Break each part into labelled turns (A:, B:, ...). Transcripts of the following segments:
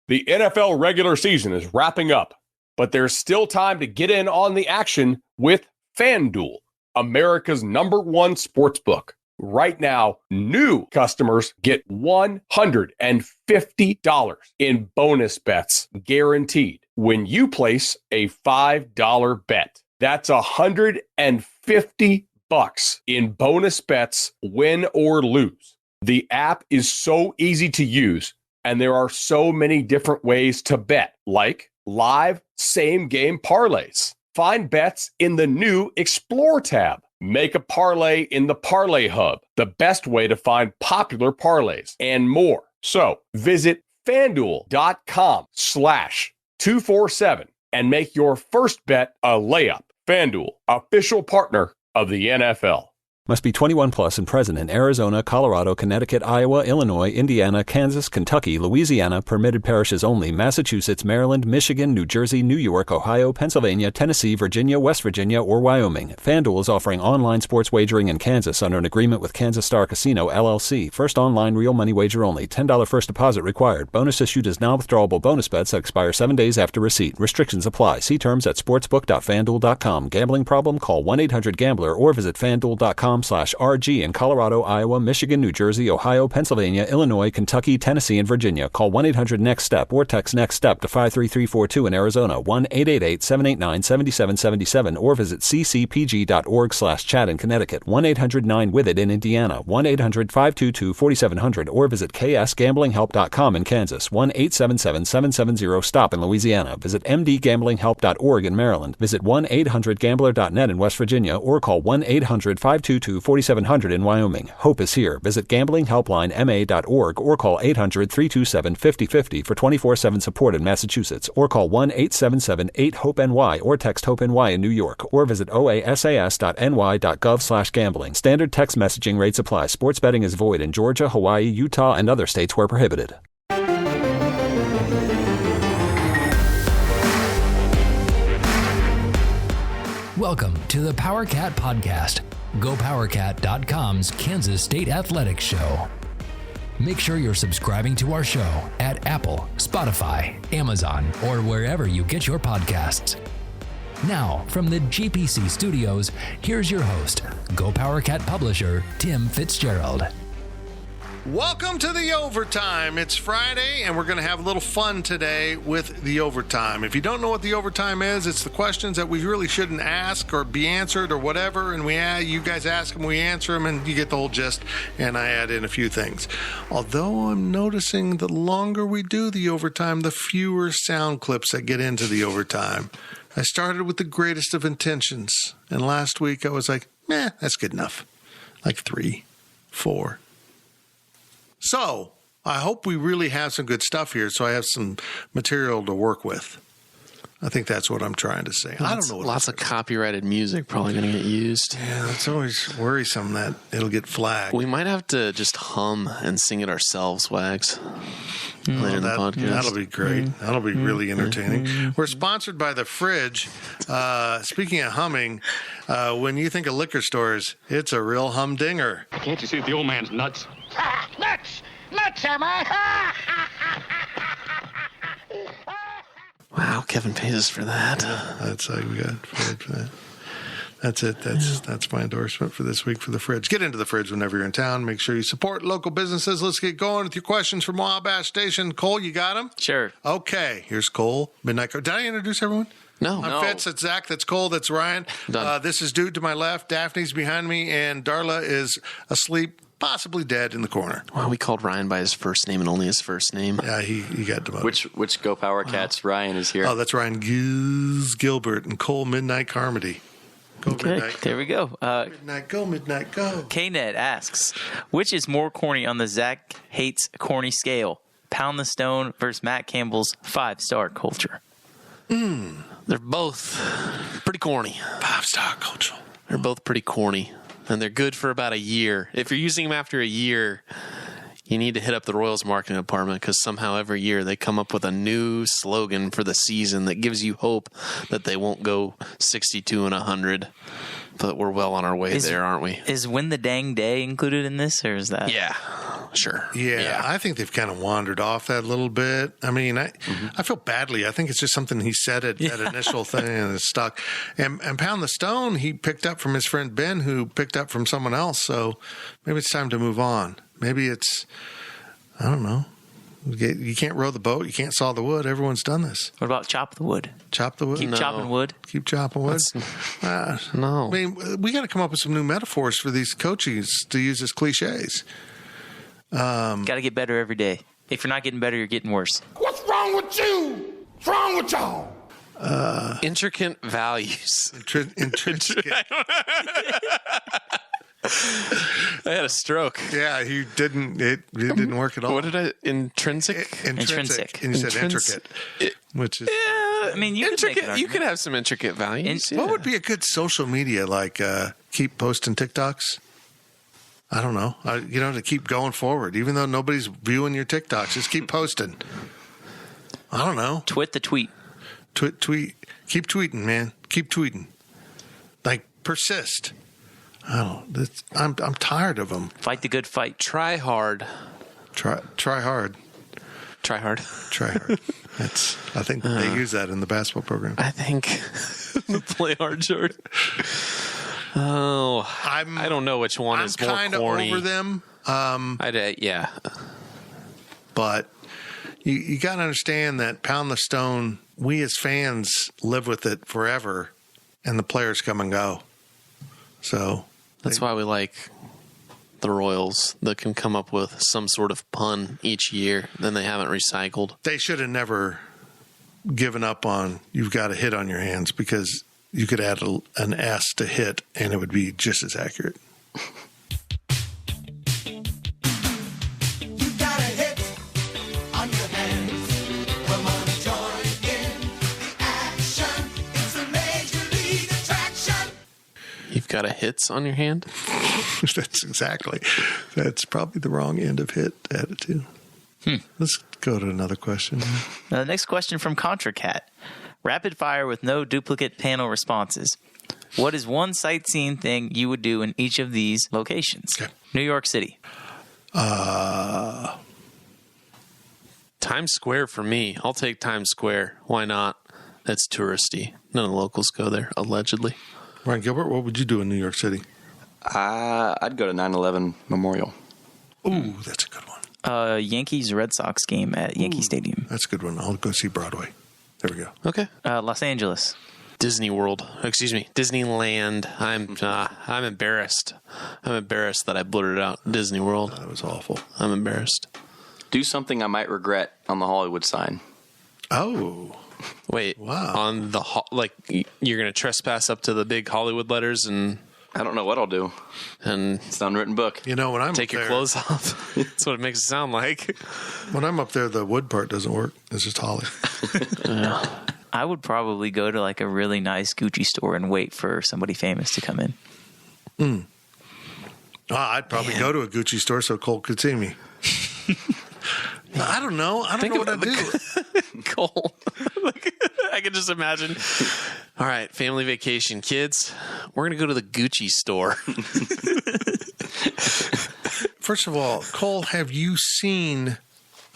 A: The NFL regular season is wrapping up, but there's still time to get in on the action with FanDuel, America's #1 sportsbook. Right now, new customers get $150 in bonus bets guaranteed when you place a $5 bet. That's $150 in bonus bets, win or lose. The app is so easy to use, and there are so many different ways to bet, like live same-game parlays. Find bets in the new Explore tab. Make a parlay in the Parlay Hub, the best way to find popular parlays, and more. So visit FanDuel.com/247 and make your first bet a layup. FanDuel, official partner of the NFL.
B: Must be 21 plus and present in Arizona, Colorado, Connecticut, Iowa, Illinois, Indiana, Kansas, Kentucky, Louisiana, permitted parishes only, Massachusetts, Maryland, Michigan, New Jersey, New York, Ohio, Pennsylvania, Tennessee, Virginia, West Virginia, or Wyoming. FanDuel is offering online sports wagering in Kansas under an agreement with Kansas Star Casino, LLC. First online real money wager only. $10 first deposit required. Bonus issued as non-withdrawable bonus bets that expire 7 days after receipt. Restrictions apply. See terms at sportsbook.fanduel.com. Gambling problem? Call 1-800-GAMBLER or visit fanduel.com/RG in Colorado, Iowa, Michigan, New Jersey, Ohio, Pennsylvania, Illinois, Kentucky, Tennessee, and Virginia. Call 1-800-NEXT-STEP or text NEXT-STEP to 53342 in Arizona, 1-888-789-7777, or visit ccpg.org/chat in Connecticut, 1-800-9-WITH-IT in Indiana, 1-800-522-4700, or visit ksgamblinghelp.com in Kansas, 1-877-770-STOP in Louisiana. Visit mdgamblinghelp.org in Maryland. Visit 1-800-GAMBLER.net in West Virginia, or call 1-800-522-4700 in Wyoming. Hope is here. Visit gamblinghelplinema.org or call 800-327-5050 for 24/7 support in Massachusetts, or call 1-877-8-HOPE-NY or text HOPE-NY in New York, or visit oasas.ny.gov/gambling. Standard text messaging rates apply. Sports betting is void in Georgia, Hawaii, Utah, and other states where prohibited.
C: Welcome to the PowerCat Podcast, GoPowerCat.com's Kansas State Athletics Show. Make sure you're subscribing to our show at Apple, Spotify, Amazon, or wherever you get your podcasts. Now, from the GPC studios, here's your host, GoPowerCat publisher, Tim Fitzgerald.
D: Welcome to the Overtime. It's Friday, and we're going to have a little fun today with the Overtime. If you don't know what the Overtime is, it's the questions that we really shouldn't ask or be answered or whatever, and you guys ask them, we answer them, and you get the whole gist, and I add in a few things. Although I'm noticing the longer we do the Overtime, the fewer sound clips that get into the Overtime. I started with the greatest of intentions, and last week I was like, that's good enough. Like 3, 4. So, I hope we really have some good stuff here, so I have some material to work with. I think that's what I'm trying to say. I don't know.
E: Lots of copyrighted music probably going to get used.
D: Yeah, it's always worrisome that it'll get flagged.
E: We might have to just hum and sing it ourselves, Wags. Later in the podcast.
D: That'll be great. That'll be really entertaining. We're sponsored by The Fridge. Speaking of humming, when you think of liquor stores, it's a real humdinger.
F: Can't you see the old man's nuts? Nuts! Nuts, am I?
E: Wow, Kevin pays us for that.
D: That's all we got for that. That's it. That's my endorsement for this week for The Fridge. Get into The Fridge whenever you're in town. Make sure you support local businesses. Let's get going with your questions from Wabash Station. Cole, you got them?
E: Sure.
D: Okay. Here's Cole. Midnight. Did I introduce everyone?
E: No.
D: I'm Fitz. That's Zach. That's Cole. That's Ryan. This is Dude to my left. Daphne's behind me. And Darla is asleep, possibly dead in the corner.
E: Wow, we called Ryan by his first name and only his first name.
D: Yeah, he got demoted.
G: Which Go Power Cats Ryan is here?
D: Oh, that's Ryan Gilbert and Cole Midnight Carmody. Go
H: okay,
D: Midnight.
H: There we go.
D: Midnight, go.
H: K-Net asks, which is more corny on the Zach hates corny scale? Pound the Stone versus Matt Campbell's 5-star culture.
E: They're both pretty corny.
D: 5-star culture.
E: They're both pretty corny, and they're good for about a year. If you're using them after a year, you need to hit up the Royals marketing department, because somehow every year they come up with a new slogan for the season that gives you hope that they won't go 62 and 100. But we're well on our way there, aren't we?
H: Is Win the Dang Day included in this, or is that?
E: Yeah. sure.
D: Yeah, I think they've kind of wandered off that a little bit. I mean, I feel badly. I think it's just something he said at that initial thing and it's stuck. And Pound the Stone, he picked up from his friend Ben, who picked up from someone else. So maybe it's time to move on. Maybe it's, I don't know. You can't row the boat. You can't saw the wood. Everyone's done this.
H: What about chop the wood?
D: Chop the wood.
H: Keep chopping wood.
D: Keep chopping wood.
E: No.
D: I mean, we got to come up with some new metaphors for these coaches to use as cliches.
H: Got to get better every day. If you're not getting better, you're getting worse.
F: What's wrong with you? What's wrong with y'all?
E: Intricate values.
D: Intrinsic.
E: I had a stroke.
D: Yeah, he didn't. It didn't work at all.
E: What did I? Intrinsic?
H: Intrinsic.
D: And you said intricate, which is.
H: I mean, you could make an
E: You
H: argument.
E: could have some intricate values.
D: What would be a good social media like? Keep posting TikToks. I don't know. To keep going forward, even though nobody's viewing your TikToks, just keep posting. I don't know.
H: Twit the tweet.
D: Tweet. Keep tweeting, man. Keep tweeting. Like persist. I don't. I'm tired of them.
H: Fight the good fight.
E: Try hard.
D: Try hard.
E: Try hard.
D: Try hard. I think they use that in the basketball program.
E: I think play hard, short. Oh, I don't know which one is more corny.
D: I'm kind of over them.
E: Yeah.
D: But you got to understand that Pound the Stone, we as fans live with it forever, and the players come and go. So
E: that's why we like the Royals that can come up with some sort of pun each year. Then they haven't recycled.
D: They should have never given up on you've got a hit on your hands, because you could add an S to hit and it would be just as accurate.
I: You got a hit on your hands. Come on, join in the action. It's a major league attraction.
E: You've got a hits on your hand?
D: That's probably the wrong end of hit added to. Let's go to another question.
H: Now, the next question from ContraCat. Rapid fire with no duplicate panel responses. What is one sightseeing thing you would do in each of these locations?
D: Okay.
H: New York City.
E: Times Square for me. I'll take Times Square. Why not? That's touristy. None of the locals go there, allegedly.
D: Ryan Gilbert, what would you do in New York City?
G: I'd go to 9/11 Memorial.
D: Ooh, that's a good one.
H: Yankees Red Sox game at Yankee Stadium.
D: That's a good one. I'll go see Broadway. There we go.
E: Okay.
H: Los Angeles.
E: Disney World. Excuse me. Disneyland. I'm embarrassed. I'm embarrassed that I blurted out Disney World.
D: That was awful.
E: I'm embarrassed.
G: Do something I might regret on the Hollywood sign.
D: Oh.
E: Wait.
D: Wow.
E: On the you're going to trespass up to the big Hollywood letters and
G: I don't know what I'll do.
E: And
G: it's an unwritten book.
D: You know, when I'm
E: take
D: up
E: your
D: there,
E: clothes off. That's what it makes it sound like.
D: When I'm up there, the wood part doesn't work. It's just holly.
H: I would probably go to like a really nice Gucci store and wait for somebody famous to come in.
D: I'd probably go to a Gucci store so Cole could see me. I don't know. I don't know what I'd do.
E: Cole. I can just imagine. All right, family vacation. Kids, we're going to go to the Gucci store.
D: First of all, Cole, have you seen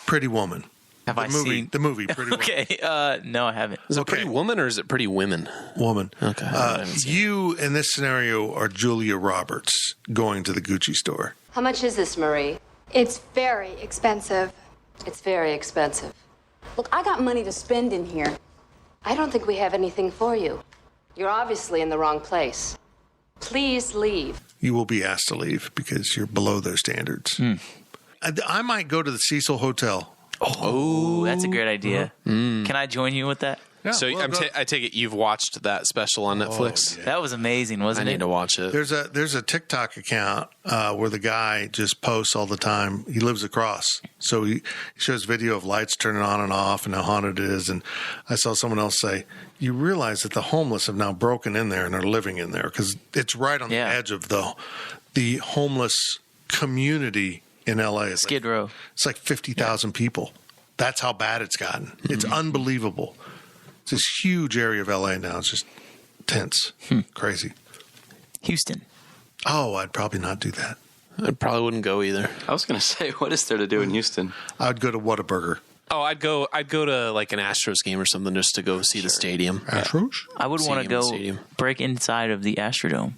D: Pretty Woman?
H: Have I seen
D: the movie Pretty Woman?
H: Okay, no, I haven't.
E: Is it Pretty Woman or is it Pretty Women?
D: Woman.
E: Okay.
D: You, in this scenario, are Julia Roberts going to the Gucci store.
J: How much is this, Marie?
K: It's very expensive.
J: It's very expensive.
K: Look, I got money to spend in here.
J: I don't think we have anything for you. You're obviously in the wrong place. Please leave.
D: You will be asked to leave because you're below their standards. I might go to the Cecil Hotel.
H: Oh, that's a great idea. Can I join you with that?
D: Yeah,
E: so I take it you've watched that special on Netflix?
D: Oh, yeah.
H: That was amazing, wasn't
E: I
H: it?
E: need to watch it.
D: There's a TikTok account where the guy just posts all the time. He lives across, so he shows video of lights turning on and off and how haunted it is. And I saw someone else say, "You realize that the homeless have now broken in there and are living in there because it's right on the edge of the homeless community in LA.
H: Skid Row.
D: It's like 50,000 people. That's how bad it's gotten. It's unbelievable. It's this huge area of LA now. It's just tense, crazy.
H: Houston.
D: Oh, I'd probably not do that.
E: I probably wouldn't go either.
G: I was going to say, what is there to do in Houston?
D: I would go to Whataburger.
E: Oh, I'd go to like an Astros game or something just to go see the stadium.
D: Astros?
H: I would want to
E: Stadium,
H: go
E: stadium.
H: break inside of the Astrodome.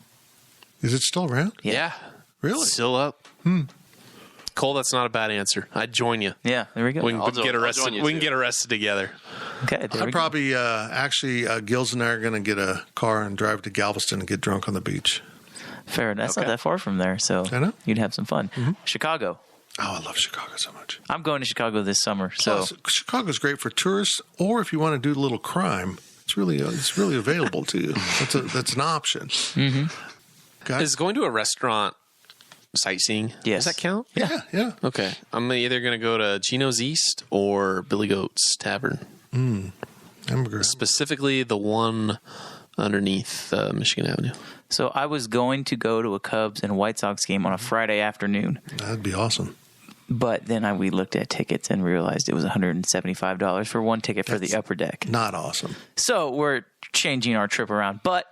D: Is it still around?
E: Yeah.
D: Really?
E: Still up. Cole, that's not a bad answer. I'd join you.
H: Yeah, there we go.
E: We can
G: I'll
E: get
G: I'll
E: arrested.
G: join you
E: We can
G: too.
E: get arrested together.
H: Okay, there we
D: I'd
H: go.
D: probably, Gills and I are going to get a car and drive to Galveston and get drunk on the beach.
H: Fair. That's not that far from there, so
D: I know.
H: you'd have some fun. Chicago.
D: Oh, I love Chicago so much.
H: I'm going to Chicago this summer, so
D: Plus, Chicago's great for tourists, or if you want to do a little crime, it's really available to you. That's an option. Guys?
E: Is going to a restaurant sightseeing?
H: Yes.
E: Does that count?
D: Yeah.
E: Okay. I'm either going to go to Gino's East or Billy Goat's Tavern.
D: Hamburger.
E: Specifically the one underneath Michigan Avenue.
H: So I was going to go to a Cubs and White Sox game on a Friday afternoon,
D: That'd be awesome.
H: but then we looked at tickets and realized it was $175 for one ticket for the upper deck.
D: Not awesome.
H: So we're changing our trip around, but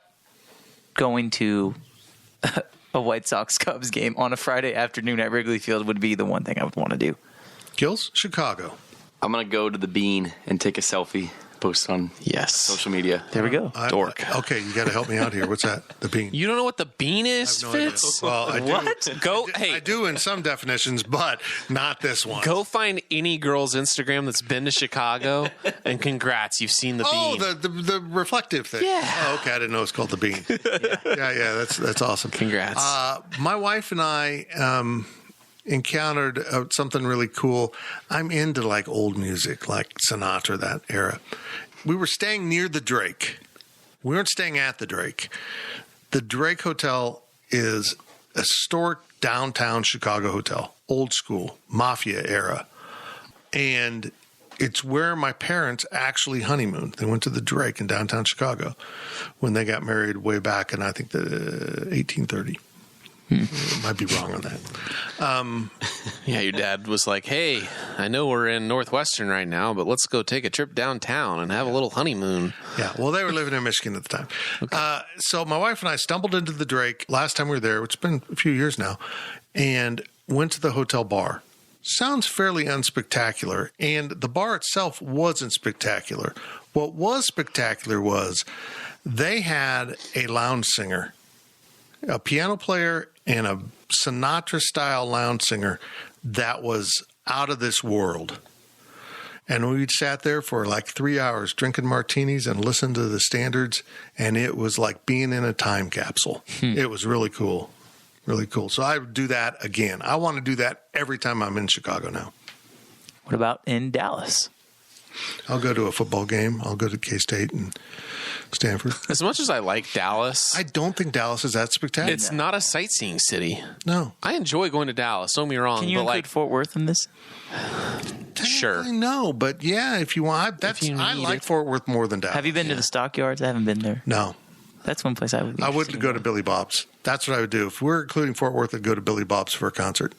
H: going to a White Sox Cubs game on a Friday afternoon at Wrigley Field would be the one thing I would want to do.
D: Gills? Chicago.
G: I'm going to go to the Bean and take a selfie, post on
E: Yes.
G: social media.
H: There we go.
E: Dork.
D: Okay, you got to help me out here. What's that? The bean.
E: You don't know what the bean is,
D: I have no idea.
E: Fitz?
D: Well, I do.
E: What? Go. Hey,
D: I do in some definitions, but not this one.
E: go find any girl's Instagram that's been to Chicago, and congrats, you've seen the
D: Oh,
E: bean.
D: the reflective thing.
E: Yeah.
D: Oh, okay, I didn't know it's called the bean. yeah. That's awesome.
E: Congrats.
D: My wife and I encountered something really cool. I'm into like old music, like Sinatra, that era. We were staying near the Drake. We weren't staying at the Drake. The Drake Hotel is a historic downtown Chicago hotel, old school, mafia era. And it's where my parents actually honeymooned. They went to the Drake in downtown Chicago when they got married way back in, I think, the 1830. Might be wrong on that.
E: Yeah, your dad was like, hey, I know we're in Northwestern right now, but let's go take a trip downtown and have a little honeymoon.
D: Yeah, well, they were living in Michigan at the time. So my wife and I stumbled into the Drake last time we were there, which has been a few years now, and went to the hotel bar. Sounds fairly unspectacular, and the bar itself wasn't spectacular. What was spectacular was they had a lounge singer, a piano player and a Sinatra-style lounge singer that was out of this world. And we sat there for like 3 hours drinking martinis and listened to the standards, and it was like being in a time capsule. It was really cool. Really cool. So I would do that again. I want to do that every time I'm in Chicago now.
H: What about in Dallas?
D: I'll go to a football game. I'll go to K-State and Stanford.
E: As much as I like Dallas,
D: I don't think Dallas is that spectacular.
E: it's not a sightseeing city.
D: No.
E: I enjoy going to Dallas, don't get me wrong,
H: Can you
E: but
H: include
E: like,
H: Fort Worth in this?
E: sure.
D: I know, but yeah, if you want, I like Fort Worth more than Dallas.
H: Have you been to the Stockyards? I haven't been there.
D: No.
H: That's one place I would. Be
D: I
H: interested
D: wouldn't go
H: in
D: to
H: going.
D: Billy Bob's. That's what I would do. If we're including Fort Worth, I'd go to Billy Bob's for a concert.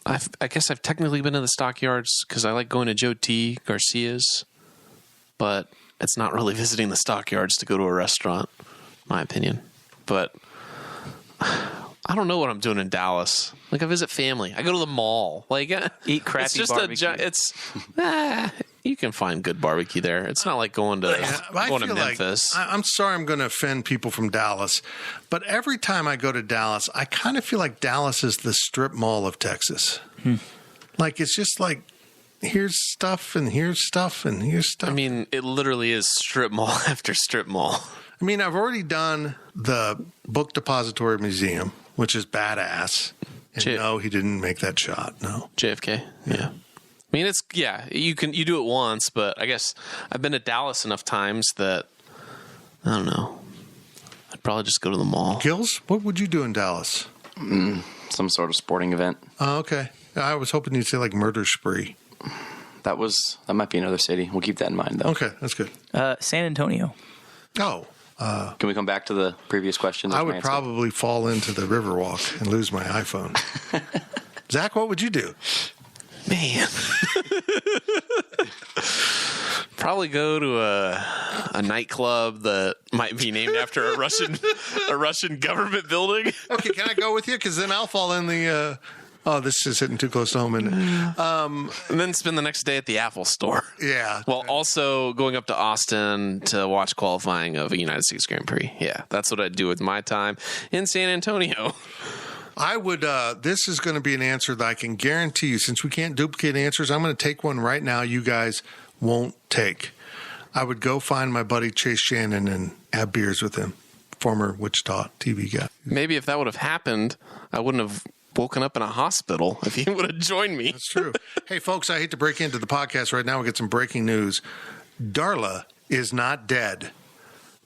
E: I guess I've technically been to the Stockyards because I like going to Joe T. Garcia's, but it's not really visiting the Stockyards to go to a restaurant, my opinion. But I don't know what I'm doing in Dallas. Like, I visit family. I go to the mall. Like,
H: Eat crappy
E: it's just
H: barbecue.
E: you can find good barbecue there. It's not like going to
D: I
E: going to
D: feel like
E: Memphis.
D: I'm sorry I'm going to offend people from Dallas, but every time I go to Dallas, I kind of feel like Dallas is the strip mall of Texas. Like, it's just like, here's stuff and here's stuff and here's stuff.
E: I mean, it literally is strip mall after strip mall.
D: I mean, I've already done the Book Depository Museum, which is badass. And no, he didn't make that shot. No.
E: JFK. Yeah. I mean, you do it once, but I guess I've been to Dallas enough times that I don't know. I'd probably just go to the mall.
D: Gills, what would you do in Dallas?
G: Some sort of sporting event.
D: Oh, okay. I was hoping you'd say like murder spree.
G: That might be another city. We'll keep that in mind, though.
D: Okay, that's good.
H: San Antonio.
D: Oh.
G: Can we come back to the previous question?
D: I would probably fall into the Riverwalk and lose my iPhone. Zach, what would you do?
E: Man. Probably go to a nightclub that might be named after a Russian government building.
D: Okay, can I go with you? Because then I'll fall in the. This is hitting too close to home, isn't it?
E: And then spend the next day at the Apple store.
D: Yeah.
E: While also going up to Austin to watch qualifying of a United States Grand Prix. Yeah, that's what I'd do with my time in San Antonio.
D: I would. This is going to be an answer that I can guarantee you. Since we can't duplicate answers, I'm going to take one right now. You guys won't take. I would go find my buddy Chase Shannon and have beers with him, former Wichita TV guy.
E: Maybe if that would have happened, I wouldn't have woken up in a hospital if he would have joined me.
D: That's true. Hey, folks, I hate to break into the podcast right now. We'll get some breaking news. Darla is not dead.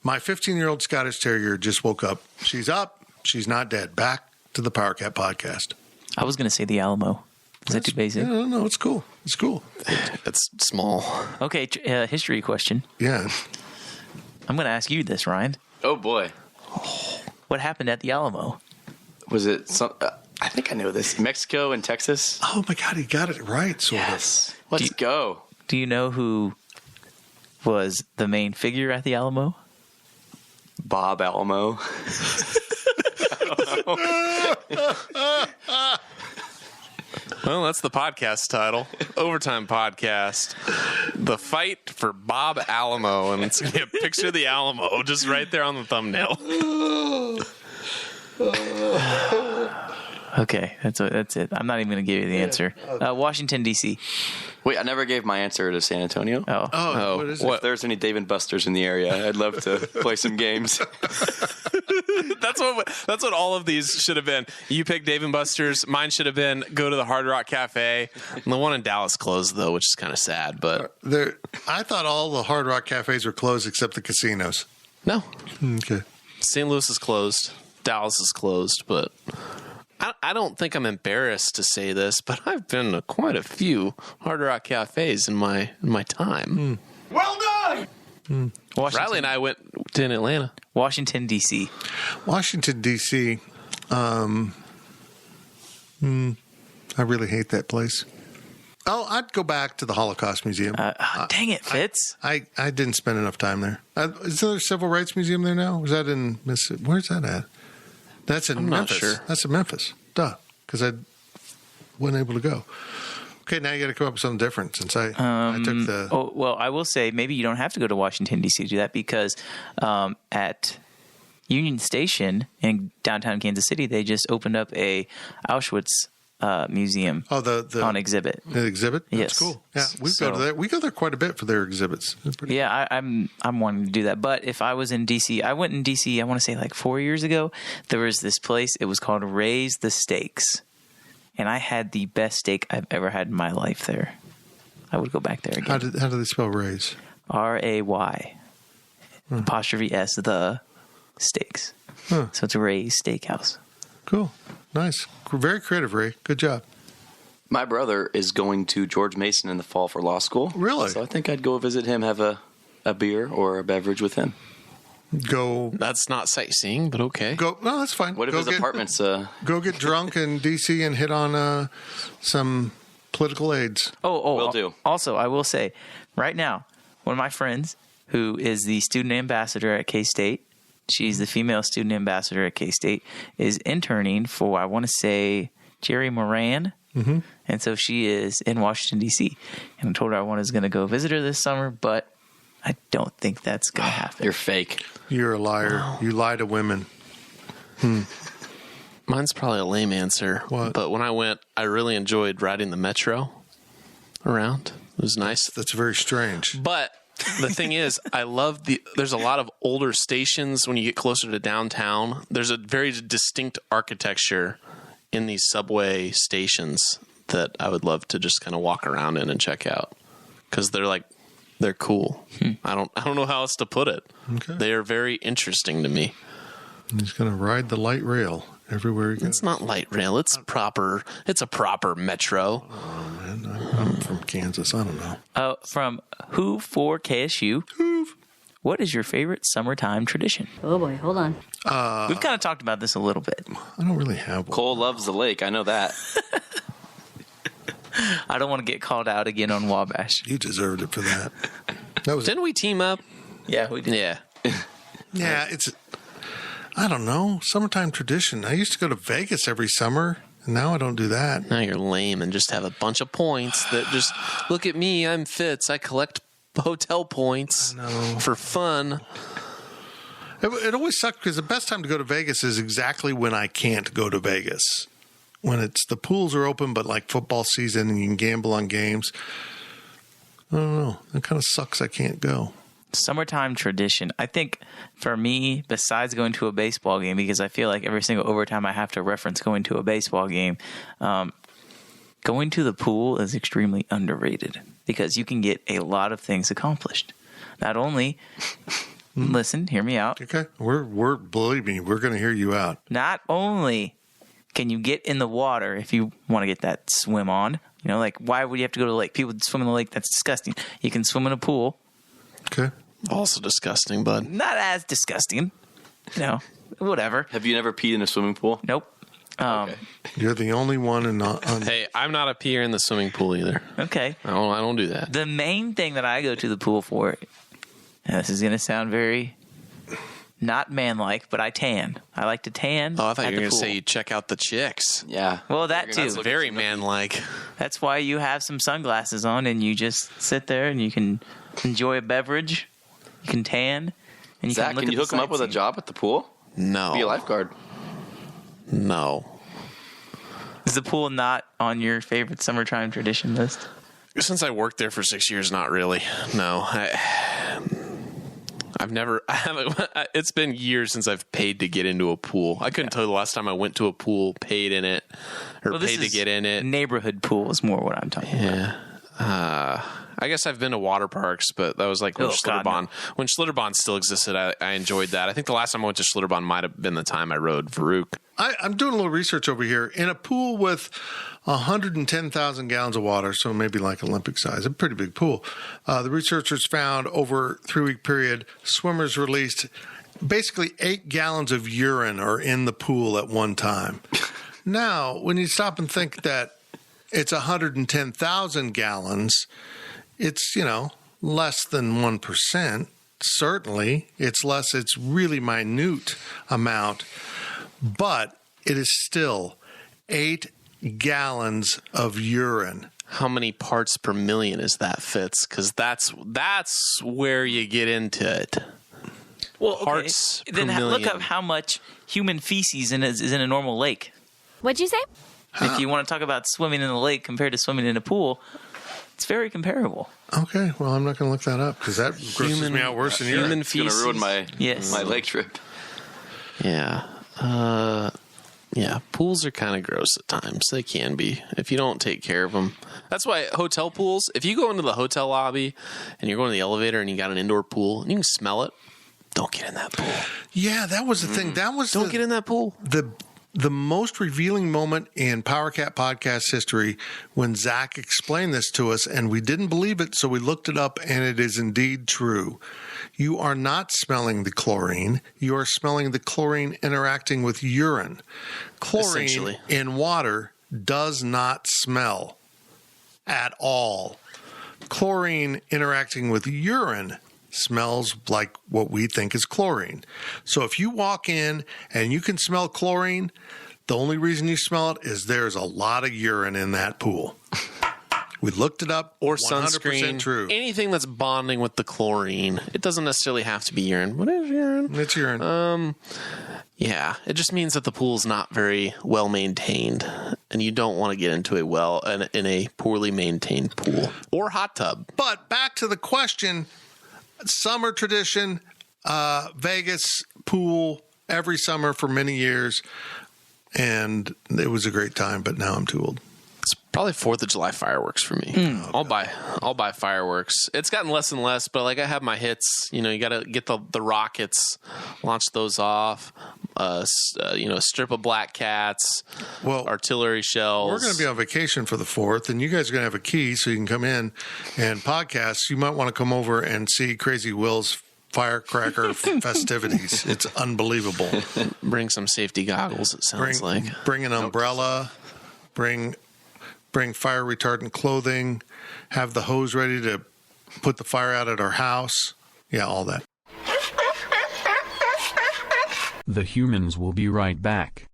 D: My 15-year-old Scottish Terrier just woke up. She's up. She's not dead. Back to the Power Cat podcast.
H: I was going to say the Alamo. Is that too basic?
D: No, it's cool. It's cool.
E: It's small.
H: Okay, history question.
D: Yeah.
H: I'm going to ask you this, Ryan.
G: Oh, boy.
H: What happened at the Alamo?
G: Was it some... I think I know this. Mexico and Texas?
D: Oh, my God. He got it right, sort
G: Yes. Let's go.
H: Do you know who was the main figure at the Alamo?
G: Bob Alamo.
E: Well, that's the podcast title. Overtime Podcast. The Fight for Bob Alamo. And it's going to be a picture of the Alamo just right there on the thumbnail.
H: Okay, that's it. I'm not even going to give you the answer. Washington, D.C.
G: Wait, I never gave my answer to San Antonio.
H: Oh.
D: What is
G: If there's any Dave & Buster's in the area, I'd love to play some games.
E: That's what all of these should have been. You picked Dave & Buster's. Mine should have been go to the Hard Rock Cafe. And the one in Dallas closed, though, which is kind of sad. But
D: I thought all the Hard Rock cafes were closed except the casinos.
E: no.
D: Okay.
E: St. Louis is closed. Dallas is closed. But I don't think I'm embarrassed to say this, but I've been to quite a few Hard Rock cafes in my time.
F: Well done!
E: Riley and I went to Atlanta.
H: Washington, D.C.
D: Washington, D.C. I really hate that place. Oh, I'd go back to the Holocaust Museum.
H: Dang it, Fitz.
D: I didn't spend enough time there. Is there a Civil Rights Museum there now? Was that in Mississippi? Where's that at? That's in Memphis.
E: Not sure.
D: That's in Memphis. Duh. Because I wasn't able to go. Okay, now you got to come up with something different since I took the...
H: Oh, well, I will say maybe you don't have to go to Washington, D.C. to do that because at Union Station in downtown Kansas City, they just opened up a Auschwitz museum on exhibit.
D: The exhibit? That's
H: yes.
D: cool. Yeah, go to there. We go there quite a bit for their exhibits.
H: Yeah, I'm wanting to do that. But if I was in D.C., I went in D.C., I want to say like 4 years ago. There was this place. It was called Raise the Steaks. And I had the best steak I've ever had in my life there. I would go back there again.
D: How do they spell raise?
H: R-A-Y. Apostrophe S, the steaks.
D: Huh.
H: So it's a Ray's Steakhouse.
D: Cool. Nice. Very creative, Ray. Good job.
G: My brother is going to George Mason in the fall for law school.
D: Really?
G: So I think I'd go visit him, have a beer or a beverage with him.
D: Go.
E: That's not sightseeing, but okay.
D: Go. No, that's fine.
G: What if his apartment's...
D: Go get drunk in D.C. and hit on some political aids.
H: Will
G: do.
H: Also, I will say, right now, one of my friends who is the student ambassador at K-State, she's the female student ambassador at K-State, is interning for, I want to say, Jerry Moran. Mm-hmm. And so she is in Washington, D.C. And I told her I was going to go visit her this summer, but I don't think that's going to happen.
G: You're fake.
D: You're a liar.
E: Wow.
D: You lie to women.
E: Mine's probably a lame answer.
D: What?
E: But when I went, I really enjoyed riding the metro around. It was nice.
D: That's very strange.
E: But the thing is, I love there's a lot of older stations when you get closer to downtown. There's a very distinct architecture in these subway stations that I would love to just kind of walk around in and check out because they're cool. I don't know how else to put it.
D: Okay.
E: They are very interesting to me.
D: He's going to ride the light rail everywhere he goes.
E: It's not light rail. It's proper. It's a proper metro.
D: Oh, man. I'm from Kansas. I don't know.
H: From Who for KSU. What is your favorite summertime tradition?
L: Oh, boy. Hold on.
H: We've kind of talked about this a little bit.
D: I don't really have one.
G: Cole loves the lake. I know that.
H: I don't want to get called out again on Wabash.
D: You deserved it for that.
E: Didn't we team up?
H: Yeah, we did.
E: Yeah.
D: Yeah, it's, I don't know, summertime tradition. I used to go to Vegas every summer, and now I don't do that.
E: Now you're lame and just have a bunch of points that just, look at me, I'm Fitz. I collect hotel points for fun.
D: It always sucked because the best time to go to Vegas is exactly when I can't go to Vegas. When it's the pools are open, but like football season and you can gamble on games. I don't know. It kind of sucks I can't go.
H: Summertime tradition. I think for me, besides going to a baseball game, because I feel like every single overtime I have to reference going to a baseball game, going to the pool is extremely underrated because you can get a lot of things accomplished. Not only, listen, hear me out.
D: Okay. We're believe me, we're going to hear you out.
H: Not only can you get in the water if you want to get that swim on, you know, like why would you have to go to the lake? People swim in the lake. That's disgusting. You can swim in a pool.
D: Okay.
E: Also disgusting, bud.
H: Not as disgusting. You know, whatever.
G: Have you never peed in a swimming pool?
H: Nope.
G: Okay.
D: You're the only one in
E: Hey, I'm not a peer in the swimming pool either.
H: Okay.
E: I don't do that.
H: The main thing that I go to the pool for, and this is going to sound very not man-like, but I tan. I like to tan.
E: Oh, I thought
H: at
E: you were
H: the
E: going to
H: pool.
E: say you check out the chicks.
G: Yeah.
H: Well, that too.
E: That's very man-like.
H: That's why you have some sunglasses on and you just sit there and you can enjoy a beverage. You can tan. And you
G: Zach,
H: can look
G: can
H: at
G: you
H: the
G: hook him up with a
H: sightseeing.
G: job at the pool?
E: No.
G: Be a lifeguard.
E: No.
H: Is the pool not on your favorite summertime tradition list?
E: Since I worked there for 6 years, not really. No. It's been years since I've paid to get into a pool. I couldn't tell you the last time I went to a pool, paid in it, or paid to get in it.
H: Neighborhood pool is more what I'm talking about.
E: I guess I've been to water parks, but that was like when Schlitterbahn.
H: no.
E: When Schlitterbahn still existed, I enjoyed that. I think the last time I went to Schlitterbahn might have been the time I rode Varuk.
D: I'm doing a little research over here. In a pool with 110,000 gallons of water, so maybe like Olympic size, a pretty big pool, the researchers found over a 3-week period, swimmers released basically 8 gallons of urine are in the pool at one time. Now, when you stop and think that it's 110,000 gallons, it's, less than 1%. Certainly, it's really minute amount, but it is still 8 gallons of urine.
E: How many parts per million is that, Fitz? Because that's where you get into it.
H: Well,
E: Parts per
H: then
E: million.
H: look up how much human feces is in a normal lake.
L: What'd you say?
H: If you want to talk about swimming in the lake compared to swimming in a pool, it's very comparable.
D: Okay, well, I'm not going to look that up because that grosses me out worse than urine.
E: Human
G: It's going to ruin my lake trip.
E: Yeah. Yeah, pools are kind of gross at times. They can be if you don't take care of them. That's why hotel pools, if you go into the hotel lobby and you're going to the elevator and you got an indoor pool and you can smell it, don't get in that pool.
D: Yeah, that was the thing. That was
E: Don't get in that pool.
D: The most revealing moment in PowerCat podcast history when Zach explained this to us, and we didn't believe it, so we looked it up, and it is indeed true. You are not smelling the chlorine. You are smelling the chlorine interacting with urine. Chlorine
E: Essentially.
D: in water does not smell at all. Chlorine interacting with urine smells like what we think is chlorine. So if you walk in and you can smell chlorine, the only reason you smell it is there's a lot of urine in that pool. We looked it up.
E: Or
D: 100%
E: sunscreen.
D: true.
E: Anything that's bonding with the chlorine. It doesn't necessarily have to be urine. What is urine?
D: It's urine.
E: Yeah, it just means that the pool's not very well maintained, and you don't want to get into in a poorly maintained pool or hot tub.
D: But back to the question, summer tradition, Vegas pool every summer for many years, and it was a great time, but now I'm too old.
E: It's probably 4th of July fireworks for me. I'll buy fireworks. It's gotten less and less, but like I have my hits. You got to get the rockets, launch those off. A strip of black cats.
D: Well,
E: artillery shells.
D: We're going to be on vacation for the 4th, and you guys are going to have a key so you can come in and podcast. You might want to come over and see Crazy Will's firecracker festivities. It's unbelievable.
E: Bring some safety goggles. It sounds like
D: bring an umbrella. Bring fire retardant clothing. Have the hose ready to put the fire out at our house. Yeah, all that.
L: The humans will be right back.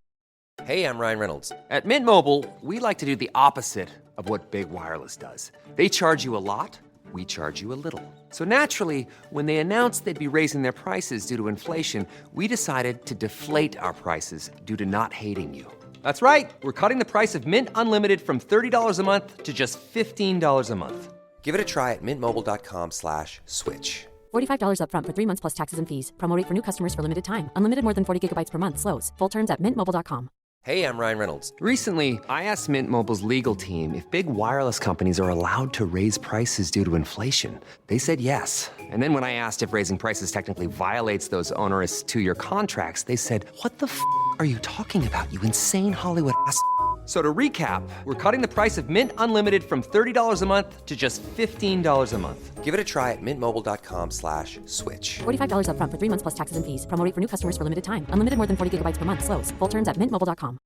M: Hey, I'm Ryan Reynolds. At Mint Mobile, we like to do the opposite of what Big Wireless does. They charge you a lot, we charge you a little. So naturally, when they announced they'd be raising their prices due to inflation, we decided to deflate our prices due to not hating you. That's right. We're cutting the price of Mint Unlimited from $30 a month to just $15 a month. Give it a try at mintmobile.com/switch.
N: $45 up front for 3 months plus taxes and fees. Promo rate for new customers for limited time. Unlimited more than 40 gigabytes per month. Slows full terms at mintmobile.com.
M: Hey, I'm Ryan Reynolds. Recently, I asked Mint Mobile's legal team if big wireless companies are allowed to raise prices due to inflation. They said yes. And then when I asked if raising prices technically violates those onerous 2-year contracts, they said, "What the f*** are you talking about, you insane Hollywood ass?" So to recap, we're cutting the price of Mint Unlimited from $30 a month to just $15 a month. Give it a try at mintmobile.com/switch.
N: $45 up front for 3 months plus taxes and fees. Promo rate for new customers for limited time. Unlimited more than 40 gigabytes per month. Slows full terms at mintmobile.com.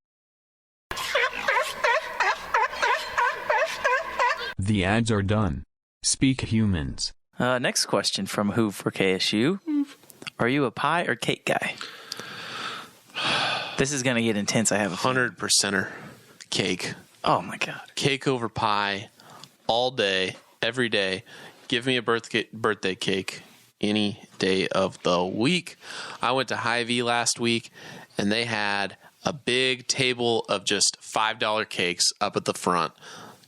L: The ads are done. Speak humans.
H: Next question from Who for KSU. Are you a pie or cake guy? This is going to get intense. I have a
E: 100%er cake.
H: Oh, my God.
E: Cake over pie all day, every day. Give me a birthday cake any day of the week. I went to Hy-Vee last week, and they had a big table of just $5 cakes up at the front.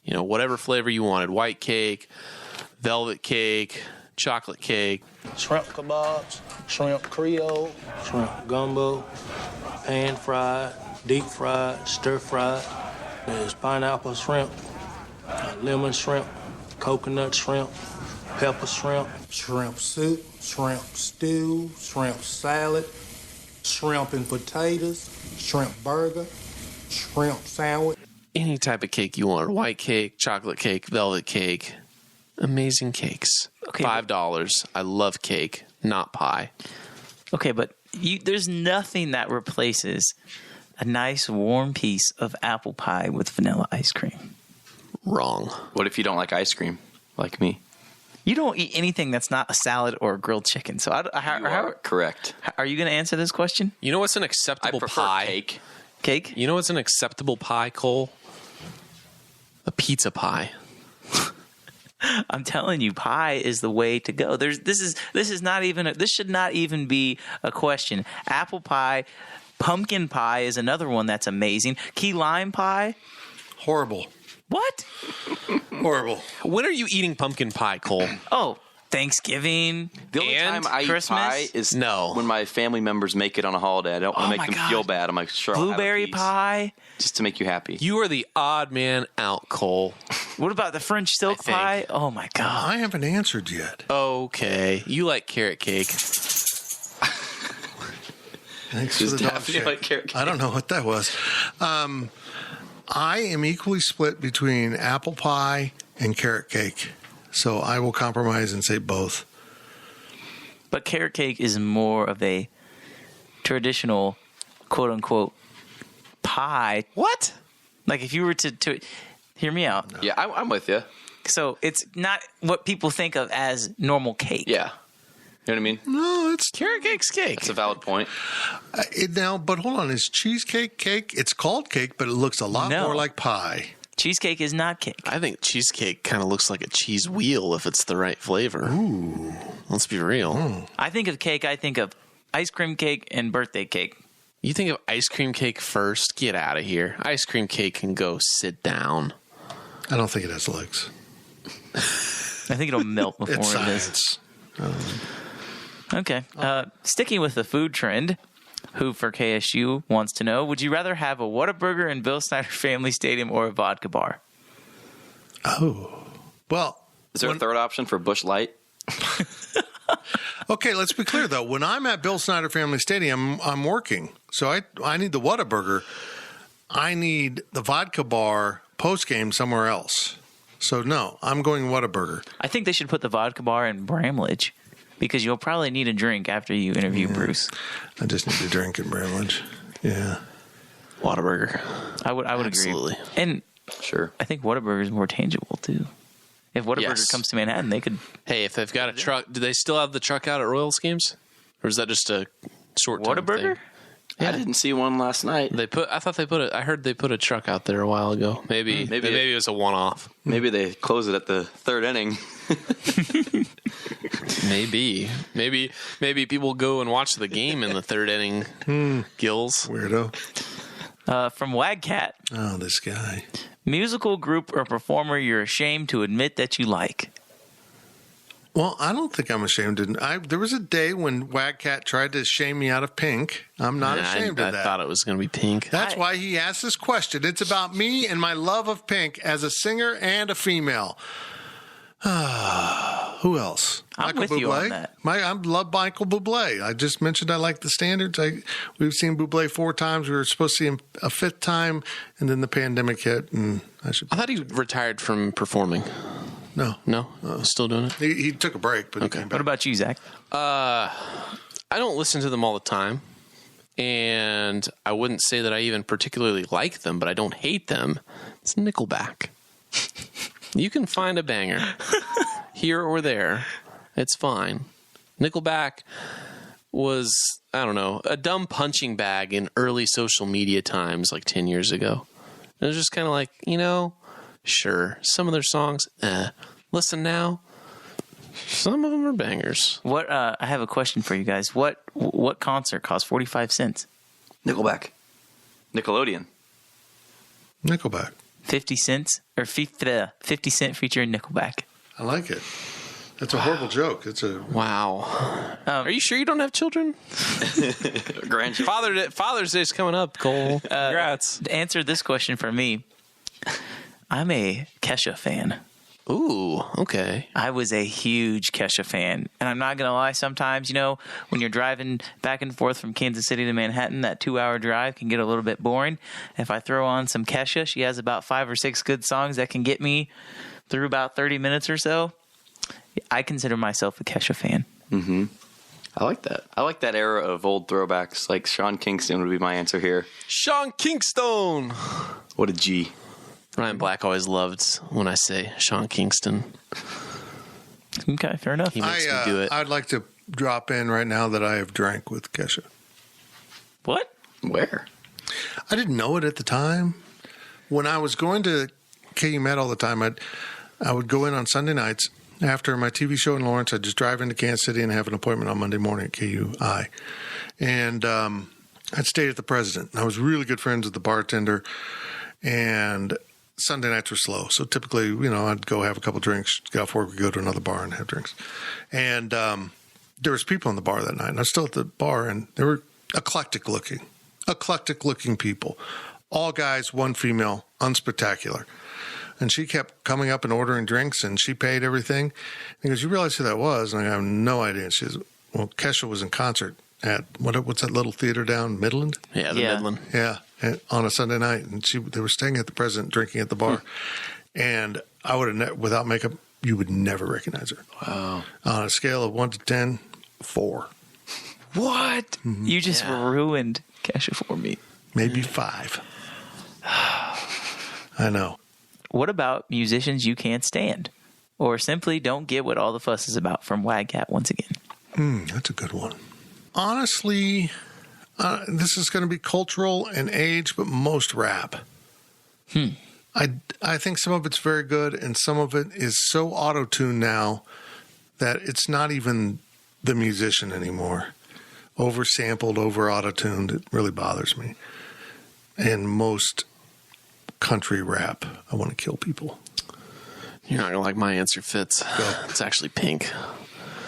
E: You know, whatever flavor you wanted. White cake, velvet cake, chocolate cake.
O: Shrimp kebabs, shrimp creole, shrimp gumbo, pan fried, deep fried, stir fried. There's pineapple shrimp, lemon shrimp, coconut shrimp, pepper shrimp, shrimp soup, shrimp stew, shrimp salad, shrimp and potatoes, shrimp burger, shrimp sandwich.
E: Any type of cake you want. White cake, chocolate cake, velvet cake. Amazing cakes.
H: Okay,
E: $5. I love cake, not pie.
H: Okay, but there's nothing that replaces a nice warm piece of apple pie with vanilla ice cream.
E: Wrong.
G: What if you don't like ice cream, like me?
H: You don't eat anything that's not a salad or a grilled chicken. So
G: correct.
H: Are you going to answer this question?
E: You know what's an acceptable
G: I prefer
E: pie?
G: cake.
H: Cake?
E: You know what's an acceptable pie, Cole? A pizza pie.
H: I'm telling you, pie is the way to go. This should not even be a question. Apple pie, pumpkin pie is another one that's amazing. Key lime pie,
D: horrible.
H: What?
D: Horrible.
E: When are you eating pumpkin pie, Cole?
H: Oh, Thanksgiving.
G: The only time I
H: Christmas?
G: eat pie is when my family members make it on a holiday. I don't want to make them feel bad. I'm like, sure, I'll have a
H: blueberry
G: piece,
H: pie,
G: just to make you happy.
E: You are the odd man out, Cole.
H: What about the French silk pie? Oh my God!
D: I haven't answered yet.
E: Okay, you like carrot cake.
D: Thanks for the dog shit.
G: Like carrot cake.
D: I don't know what that was. I am equally split between apple pie and carrot cake. So I will compromise and say both.
H: But carrot cake is more of a traditional, quote unquote, pie.
E: What?
H: Like if you were to hear me out.
G: Yeah, I'm with you.
H: So it's not what people think of as normal cake.
G: Yeah. You know what I mean?
D: No, it's
E: carrot cake's cake.
G: That's a valid point.
D: But hold on. Is cheesecake cake? It's called cake, but it looks a lot more like pie.
H: Cheesecake is not cake.
E: I think cheesecake kind of looks like a cheese wheel if it's the right flavor.
D: Ooh.
E: Let's be real.
H: I think of cake, I think of ice cream cake and birthday cake.
E: You think of ice cream cake first? Get out of here. Ice cream cake can go sit down.
D: I don't think it has legs.
H: I think it'll melt before
D: It's
H: it is.
D: science.
H: Okay. Sticking with the food trend, Who for KSU wants to know, would you rather have a Whataburger in Bill Snyder Family Stadium or a vodka bar?
D: Oh. Well.
G: Is there a third option for Busch Light?
D: Okay, let's be clear, though. When I'm at Bill Snyder Family Stadium, I'm working. So I need the Whataburger. I need the vodka bar post-game somewhere else. So, no, I'm going Whataburger.
H: I think they should put the vodka bar in Bramlage because you'll probably need a drink after you interview Bruce.
D: I just need a drink in Bramlage. Yeah.
E: Whataburger.
H: I would
E: Absolutely.
H: agree. And
G: sure,
H: I think Whataburger is more tangible, too. If Whataburger
E: Yes.
H: comes to Manhattan, they could.
E: Hey, if they've got a truck, do they still have the truck out at Royals games, or is that just a short-term
H: Whataburger?
E: thing?
G: I didn't see one last night.
E: I heard they put a truck out there a while ago. Maybe it was a one-off.
G: Maybe they close it at the third inning.
E: Maybe people go and watch the game in the third inning. Gills.
D: Weirdo.
H: From Wagcat.
D: Oh, this guy.
H: Musical group or performer you're ashamed to admit that you like.
D: Well, I don't think I'm ashamed. There was a day when Wagcat tried to shame me out of Pink. I'm not ashamed of that.
E: I thought it was going to be Pink.
D: That's why he asked this question. It's about me and my love of Pink as a singer and a female. Who else?
H: I'm
D: Michael
H: with
D: Bublé.
H: you on that.
D: I love Michael Bublé. I just mentioned I like the standards. We've seen Bublé 4 times. We were supposed to see him a 5th time, and then the pandemic hit. And
E: I thought he retired from performing.
D: No.
E: Still doing it?
D: He took a break, but he came back.
H: What about you, Zach?
E: I don't listen to them all the time, and I wouldn't say that I even particularly like them, but I don't hate them. It's Nickelback. You can find a banger here or there. It's fine. Nickelback was, I don't know, a dumb punching bag in early social media times like 10 years ago. It was just kind of like, sure, some of their songs, listen now, some of them are bangers.
H: What? I have a question for you guys. What concert cost 45 cents?
G: Nickelback. Nickelodeon.
D: Nickelback.
H: 50 cents or 50 Cent featuring Nickelback.
D: I like it. That's a horrible joke. It's a
E: wow. Are you sure you don't have children?
G: Grandchildren.
E: Father's Day's coming up, Cole. Congrats.
H: To answer this question for me, I'm a Kesha fan.
E: Ooh, okay.
H: I was a huge Kesha fan. And I'm not going to lie, sometimes, when you're driving back and forth from Kansas City to Manhattan, that 2-hour drive can get a little bit boring. If I throw on some Kesha, she has about 5 or 6 good songs that can get me through about 30 minutes or so. I consider myself a Kesha fan.
G: Mm-hmm. I like that. I like that era of old throwbacks. Like Sean Kingston would be my answer here.
E: Sean Kingston.
G: What a G.
E: Ryan Black always loved when I say Sean Kingston.
H: Okay, fair enough.
E: He makes me do it.
D: I'd like to drop in right now that I have drank with Kesha.
H: What?
G: Where?
D: I didn't know it at the time. When I was going to KU Med all the time, I would go in on Sunday nights after my TV show in Lawrence. I'd just drive into Kansas City and have an appointment on Monday morning at KUI. And I'd stay at the President. I was really good friends with the bartender. And Sunday nights were slow. So typically, I'd go have a couple drinks, get off work, go to another bar and have drinks. And there was people in the bar that night. And I was still at the bar, and they were eclectic looking people. All guys, one female, unspectacular. And she kept coming up and ordering drinks, and she paid everything. He goes, "You realize who that was?" And I have no idea. And she says, "Well, Kesha was in concert at, what's that little theater down Midland?"
E: Yeah, Midland.
D: Yeah, on a Sunday night. And they were staying at the President, drinking at the bar. And I would have, without makeup, you would never recognize her.
G: Wow.
D: On a scale of 1 to 10, 4.
H: What?
D: Mm-hmm.
H: You just ruined Kesha for me.
D: Maybe 5. I know.
H: What about musicians you can't stand or simply don't get what all the fuss is about? From Wagcat once again.
D: That's a good one. Honestly, this is going to be cultural and age, but most rap. I think some of it's very good, and some of it is so auto-tuned now that it's not even the musician anymore. Oversampled, over-auto-tuned, it really bothers me. And most country rap, I want to kill people.
E: You're not going to like my answer, Fitz. It's actually Pink.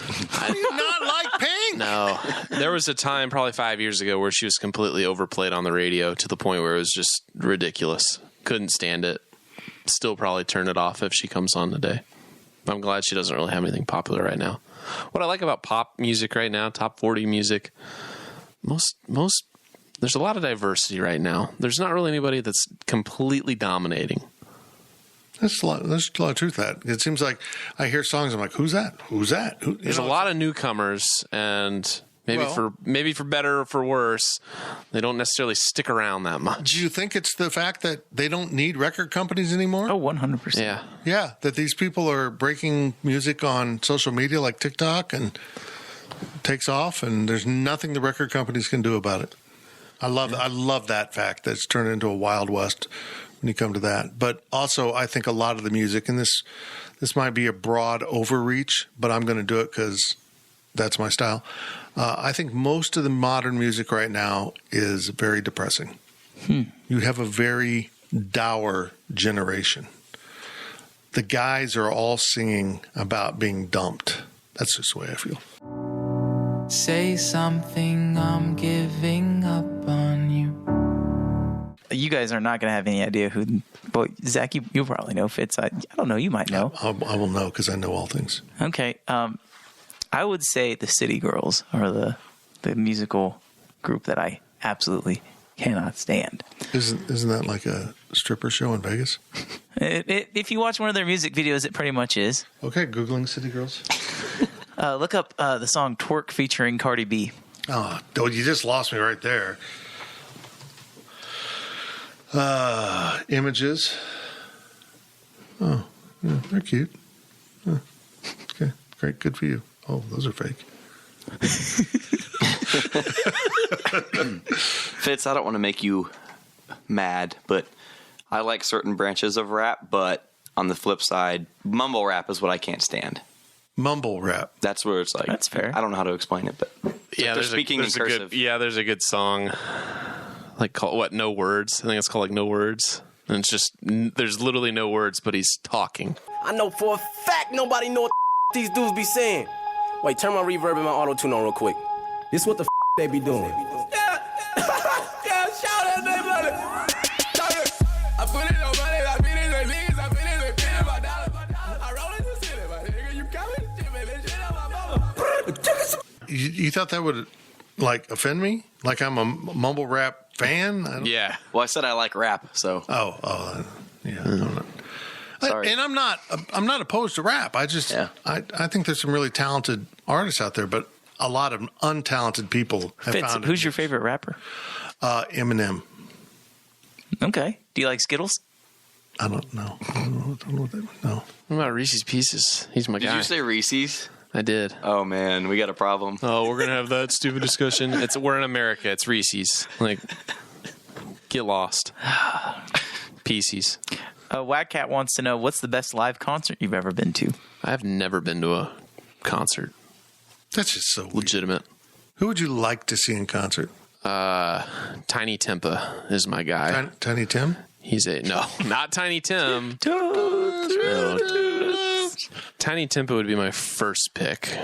D: Do you not like Pink?
E: No. There was a time, probably 5 years ago, where she was completely overplayed on the radio to the point where it was just ridiculous. Couldn't stand it. Still probably turn it off if she comes on today. I'm glad she doesn't really have anything popular right now. What I like about pop music right now, top 40 music, most there's a lot of diversity right now. There's not really anybody that's completely dominating.
D: There's a lot of truth to that. It seems like I hear songs, I'm like, who's that? Who's that?
E: There's a lot of newcomers and Maybe for better or for worse, they don't necessarily stick around that much.
D: Do you think it's the fact that they don't need record companies anymore?
H: Oh, 100%.
E: Yeah.
D: Yeah, that these people are breaking music on social media like TikTok and it takes off, and there's nothing the record companies can do about it. I love that fact that it's turned into a Wild West when you come to that. But also, I think a lot of the music, and this might be a broad overreach, but I'm going to do it because that's my style. I think most of the modern music right now is very depressing. You have a very dour generation. The guys are all singing about being dumped. That's just the way I feel.
H: Say something, I'm giving up on you. You guys are not going to have any idea who... Well, Zach, you probably know Fitz. I don't know. You might know.
D: I will know because I know all things.
H: Okay. I would say the City Girls are the musical group that I absolutely cannot stand.
D: Isn't that like a stripper show in Vegas?
H: If you watch one of their music videos, it pretty much is.
D: Okay, Googling City Girls.
H: Look up the song Twerk featuring Cardi B.
D: Oh, you just lost me right there. Images. Oh, yeah, they're cute. Okay, great, good for you. Oh, those are fake.
G: Fitz, I don't want to make you mad, but I like certain branches of rap, but on the flip side, mumble rap is what I can't stand.
D: Mumble rap.
G: That's where it's like... That's fair. I don't know how to explain it, but...
E: Yeah,
G: they're speaking in cursive.
E: There's a good song. No Words? I think it's called like No Words. And it's just, there's literally no words, but he's talking.
P: I know for a fact nobody know what these dudes be saying. Wait, turn my reverb and my auto-tune on real quick. This what the they be doing.
I: Yeah, shout out that money. I put it on money, I beat it with niggas, I beat it with $10 by dollar. I roll it to city, my nigga. You coming? That shit on my mama.
D: You thought that would like offend me? Like I'm a mumble rap fan?
G: Yeah. Well, I said I like rap, so.
D: Yeah. I'm not.
G: Sorry.
D: And I'm not opposed to rap. I just I think there's some really talented artists out there, but a lot of untalented people have
H: Fitz,
D: found
H: who's your favorite rapper?
D: Eminem.
H: Okay. Do you like Skittles?
D: I don't know. I don't know what that. No.
E: What about Reese's Pieces? He's my guy.
G: Did you say Reese's?
E: I did.
G: Oh man, we got a problem.
E: Oh, we're gonna have that stupid discussion. We're in America. It's Reese's. Like, get lost. Pieces.
H: Wagcat wants to know, what's the best live concert you've ever been to?
E: I've never been to a concert.
D: That's just so
E: legitimate.
D: Who would you like to see in concert?
E: Tiny Timpa is my guy.
D: Tiny Tim?
E: He's not Tiny Tim. Tiny Timpa would be my first pick.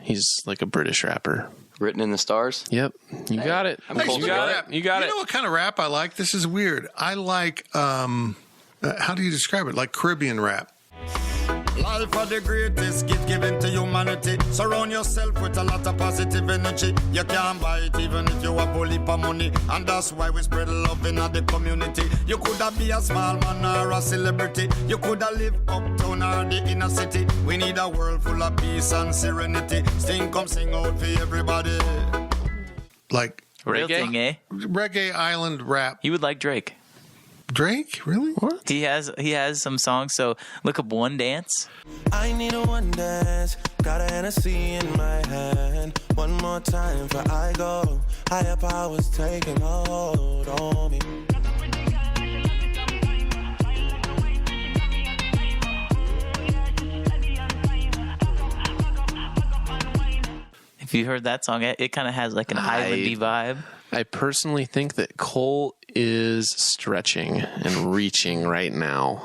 E: He's like a British rapper.
G: Written in the stars?
E: Yep. You got it. You got it.
D: You know what kind of rap I like? This is weird. I like, how do you describe it? Like Caribbean rap.
Q: Life are the greatest gift given to humanity. Surround yourself with a lot of positive energy. You can't buy it even if you have bully for money. And that's why we spread love in the community. You coulda be a small man or a celebrity. You coulda live uptown or the inner city. We need a world full of peace and serenity. Sing, come sing out for everybody.
D: Like
H: Real thing, eh?
D: Reggae island rap.
H: You would like Drake.
D: Drake? Really?
H: What? He has some songs, so look up One Dance.
I: I need a one dance, got a Hennessy in my hand. One more time for I go. Higher powers taking a hold on me.
H: If you heard that song, it kind of has like an islandy vibe.
E: I personally think that Cole is stretching and reaching right now.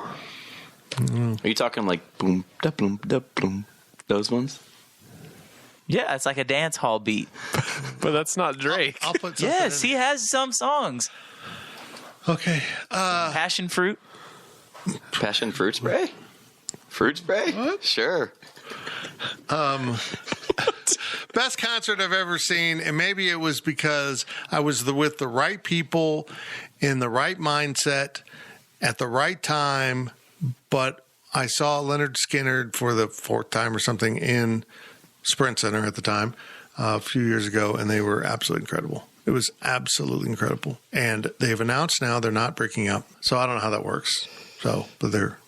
G: Are you talking like boom, da boom, da boom, those ones?
H: Yeah, it's like a dance hall beat.
E: But that's not Drake.
D: I'll put something
H: Yes,
D: in.
H: he has some songs.
D: Okay.
H: Passion Fruit.
G: Passion fruit spray? Fruit spray?
D: What?
G: Sure.
D: Best concert I've ever seen, and maybe it was because I was with the right people in the right mindset at the right time, but I saw Leonard Skinner for the fourth time or something in Sprint Center at the time. a few years ago, and they were absolutely incredible. It was absolutely incredible. And they've announced now they're not breaking up. So I don't know how that works. So, but they're...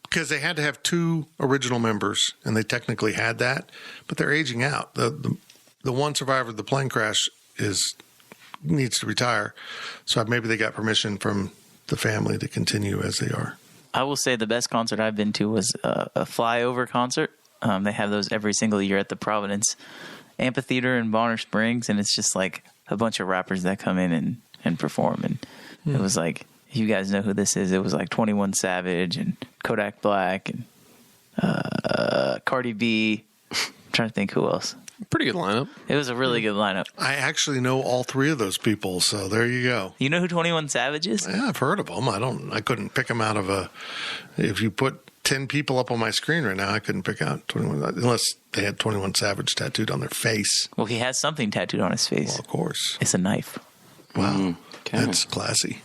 D: Because they had to have 2 original members, and they technically had that, but they're aging out. The one survivor of the plane crash needs to retire. So maybe they got permission from the family to continue as they are.
H: I will say the best concert I've been to was a flyover concert. They have those every single year at the Providence Amphitheater in Bonner Springs, and it's just like a bunch of rappers that come in and perform. And it was like, you guys know who this is. It was like 21 Savage and Kodak Black and Cardi B. I'm trying to think who else.
E: Pretty good lineup.
H: It was a really good lineup.
D: I actually know all 3 of those people, so there you go.
H: You know who 21 Savage is?
D: Yeah, I've heard of them. I couldn't pick them out of a... If you put 10 people up on my screen right now, I couldn't pick out 21, unless they had 21 Savage tattooed on their face.
H: Well, he has something tattooed on his face.
D: Well, of course.
H: It's a knife.
D: Wow. That's classy.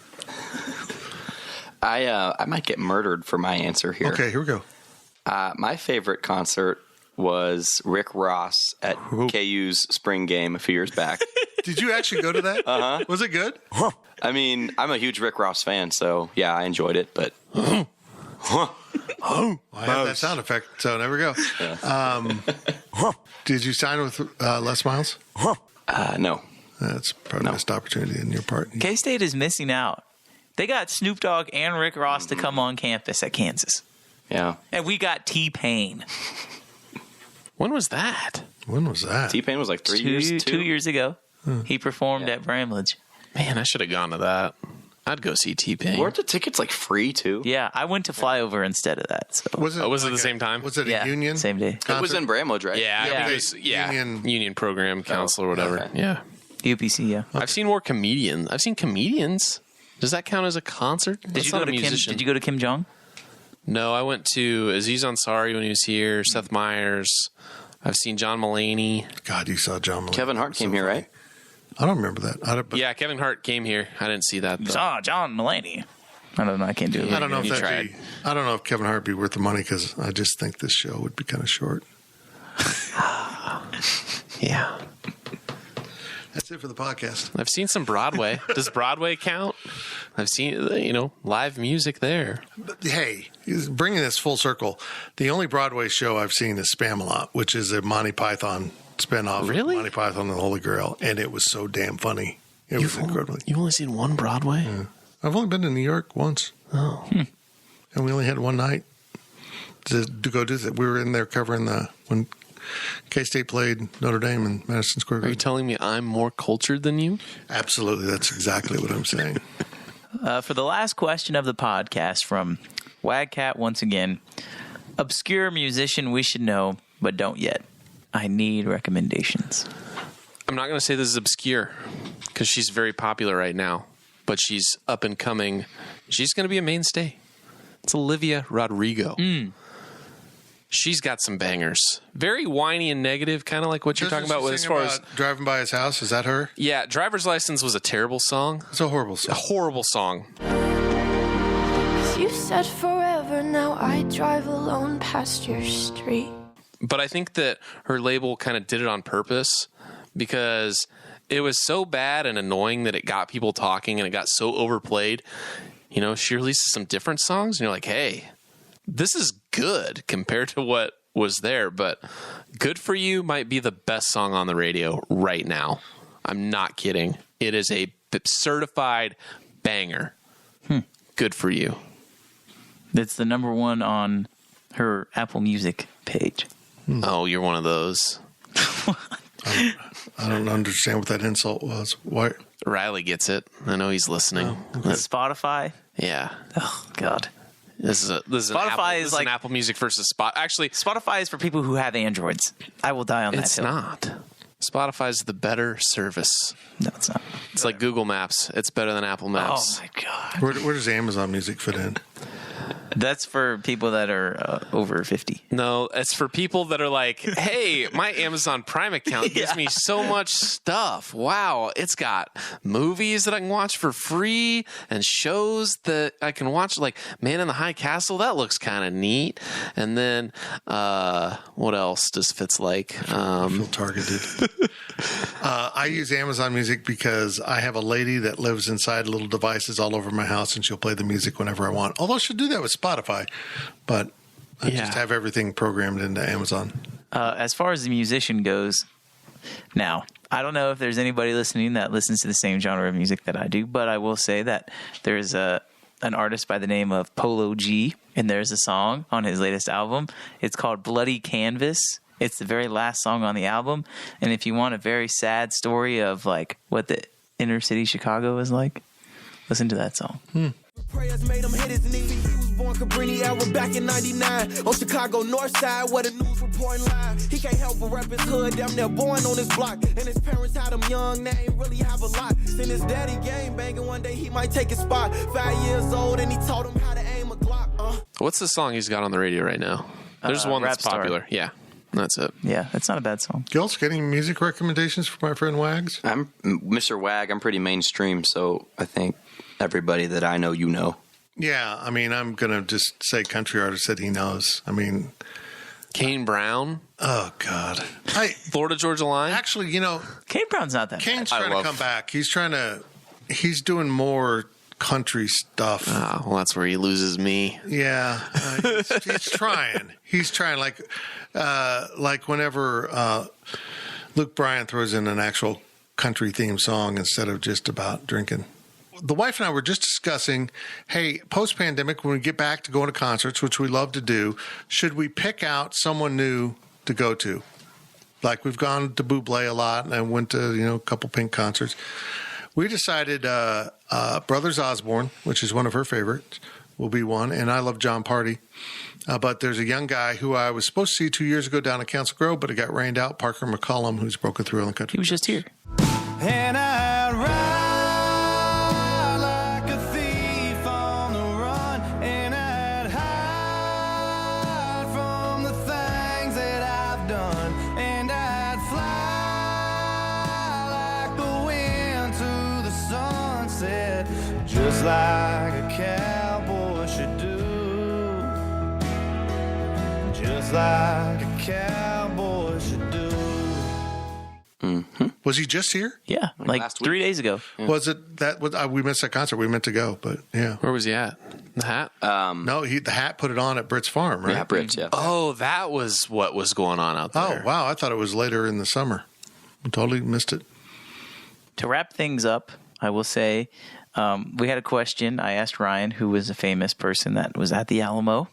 G: I might get murdered for my answer here.
D: Okay, here we go.
G: My favorite concert was Rick Ross at KU's spring game a few years back.
D: Did you actually go to that?
G: Uh-huh.
D: Was it good?
G: I mean, I'm a huge Rick Ross fan, so yeah, I enjoyed it, but...
D: I have that sound effect, so there we go.
G: Yeah.
D: Did you sign with Les Miles?
G: No.
D: That's probably a missed opportunity on your part.
H: K-State is missing out. They got Snoop Dogg and Rick Ross to come on campus at Kansas.
G: Yeah.
H: And we got T-Pain.
E: When was that?
D: When was that?
G: T-Pain was like 2
H: years ago. He performed at Bramlage.
E: Man, I should have gone to that. I'd go see T-Pain.
G: Weren't the tickets like free too?
H: Yeah, I went to Flyover instead of that. So.
D: Was it?
E: Was it the same time?
D: Was it a union?
H: Same day.
G: It was in Bramlage, right?
E: Yeah, union program council or whatever.
G: Okay.
E: Yeah,
H: UPC. Yeah.
E: I've seen more comedians. I've seen comedians. Does that count as a concert?
H: Did you go to Kim Jong?
E: No, I went to Aziz Ansari when he was here. Seth Meyers. I've seen John Mulaney.
D: God, you saw John Mulaney.
G: Kevin Hart came here, right?
D: I don't remember that.
E: Yeah, Kevin Hart came here. I didn't see that, though.
H: Saw John Mulaney. I don't know. I can't do it.
D: I don't know I don't know if Kevin Hart would be worth the money because I just think this show would be kind of short.
E: Yeah.
D: That's it for the podcast.
E: I've seen some Broadway. Does Broadway count? I've seen, live music there.
D: But, hey, bringing this full circle, the only Broadway show I've seen is Spamalot, which is a Monty Python spinoff.
E: Really?
D: Monty Python and the Holy Grail, and it was so damn funny. It was incredible.
E: You've only seen one Broadway?
D: Yeah. I've only been to New York once.
E: Oh.
D: And we only had one night to go do that. We were in there covering when K-State played Notre Dame in Madison Square Garden.
E: Are you telling me I'm more cultured than you?
D: Absolutely. That's exactly what I'm saying.
H: For the last question of the podcast from Wagcat once again, obscure musician we should know, but don't yet. I need recommendations.
E: I'm not going to say this is obscure because she's very popular right now, but she's up and coming. She's going to be a mainstay. It's Olivia Rodrigo. She's got some bangers. Very whiny and negative, kind of like what you're talking about with as far as
D: driving by his house. Is that her?
E: Yeah, Driver's License was a terrible song.
D: It's a horrible song.
E: A horrible song.
R: You said forever, now I drive alone past your street.
E: But I think that her label kind of did it on purpose because it was so bad and annoying that it got people talking and it got so overplayed. She releases some different songs and you're like, hey, this is good compared to what was there. But Good For You might be the best song on the radio right now. I'm not kidding. It is a certified banger. Good For You.
H: It's the number one on her Apple Music page.
E: Oh, you're one of those.
D: I don't understand what that insult was. Why?
E: Riley gets it. I know he's listening.
H: Oh, okay. Spotify?
E: Yeah.
H: Oh, God.
E: This is
H: Spotify is like
E: an Apple Music versus Spot. Actually,
H: Spotify is for people who have Androids. I will die on that hill.
E: It's not. Spotify's the better service.
H: No, it's not.
E: It's like Google Maps. It's better than Apple Maps.
H: Oh, my God.
D: Where does Amazon Music fit in?
H: That's for people that are over 50.
E: No, it's for people that are like, hey, my Amazon Prime account gives me so much stuff. Wow, it's got movies that I can watch for free and shows that I can watch, like Man in the High Castle. That looks kind of neat. And then what else does Fitz like?
D: I feel targeted. I use Amazon Music because I have a lady that lives inside little devices all over my house, and she'll play the music whenever I want. Although she'll do that with Spotify, but I just have everything programmed into Amazon.
H: As far as the musician goes, now, I don't know if there's anybody listening that listens to the same genre of music that I do, but I will say that there's an artist by the name of Polo G, and there's a song on his latest album. It's called Bloody Canvas. It's the very last song on the album, and if you want a very sad story of like what the inner city Chicago is like, listen to that song.
I: Prayers made him hit his knees. He was born Cabrini Hour back in 99 on Chicago North Side where the news reporting live. He can't help but rep his hood, damn near born on his block. And his parents had him young, they ain't really have a lot. Seen his daddy game banging, one day he might take his spot. 5 years old and he taught him how to aim a Glock.
E: What's the song he's got on the radio right now? There's one that's popular.
H: Star.
E: Yeah, that's it.
H: Yeah, that's not a bad song.
D: Gil's getting music recommendations for my friend Wags?
G: I'm Mr. Wag. I'm pretty mainstream, so I think everybody that I know, you know.
D: Yeah, I mean, I'm going to just say country artist that he knows. I mean,
E: Kane Brown.
D: Oh, God.
E: Florida Georgia Line.
D: Actually, you know,
H: Kane Brown's not that
D: Kane's
H: bad.
D: trying to come back. He's doing more country stuff.
E: Oh, well, that's where he loses me.
D: Yeah, he's trying. He's trying. Like whenever Luke Bryan throws in an actual country theme song instead of just about drinking. The wife and I were just discussing, hey, post-pandemic, when we get back to going to concerts, which we love to do, should we pick out someone new to go to? Like we've gone to Bublé a lot, and I went to, a couple Pink concerts. We decided Brothers Osborne, which is one of her favorites, will be one, and I love John Party. But there's a young guy who I was supposed to see 2 years ago down at Council Grove, but it got rained out, Parker McCollum, who's broken through on the country.
H: He was just here.
I: And I ride like a thief on the run, and I'd hide from the things that I've done, and I'd fly like the wind to the sunset, just like a cowboy should do, just like a cowboy should do.
D: Mm-hmm. Was he just here?
H: Yeah, like 3 days ago.
D: Yeah. Was it that? We missed that concert. We meant to go, but yeah.
E: Where was he at? The Hat?
D: No, the Hat put it on at Britt's Farm, right?
G: Yeah, Britt's, yeah.
E: Oh, that was what was going on out there.
D: Oh, wow. I thought it was later in the summer. I totally missed it.
H: To wrap things up, I will say we had a question. I asked Ryan, who was a famous person that was at the Alamo.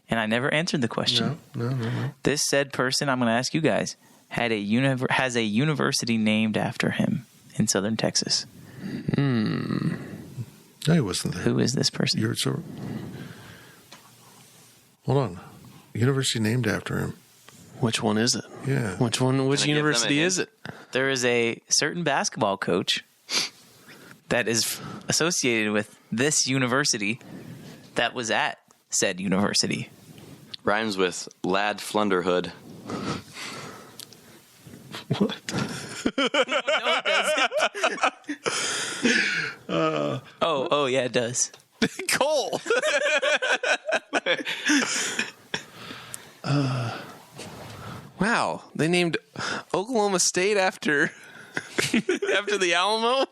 H: And I never answered the question.
D: No.
H: This said person, I'm going to ask you guys, has a university named after him in Southern Texas.
D: No, he wasn't there.
H: Who is this person?
D: Hold on. University named after him.
E: Which one is it?
D: Yeah.
E: Which university is it?
H: There is a certain basketball coach that is associated with this university that was at said university.
G: Rhymes with Lad Flunderhood.
D: What?
H: No, it doesn't. Oh, yeah, it does.
E: Cole. Wow, they named Oklahoma State after the Alamo.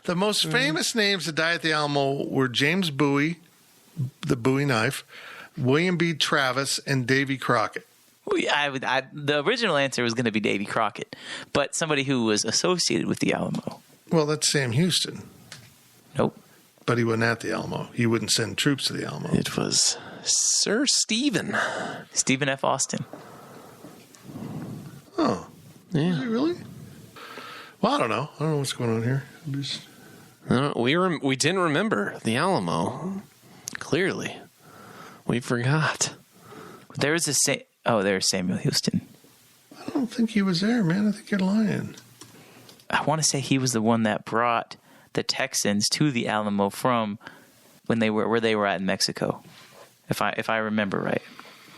D: The most famous names to die at the Alamo were James Bowie, the Bowie knife, William B. Travis, and Davy Crockett.
H: The original answer was going to be Davy Crockett, but somebody who was associated with the Alamo.
D: Well, that's Sam Houston.
H: Nope.
D: But he wasn't at the Alamo. He wouldn't send troops to the Alamo.
E: It was Sir Stephen
H: F. Austin.
D: Oh.
E: Yeah.
D: Is he really? Well, I don't know. I don't know what's going on here.
E: We didn't remember the Alamo. Clearly. We forgot.
H: There was there's Samuel Houston.
D: I don't think he was there, man. I think you're lying.
H: I want to say he was the one that brought the Texans to the Alamo from when they were where they were at in Mexico, if I remember right.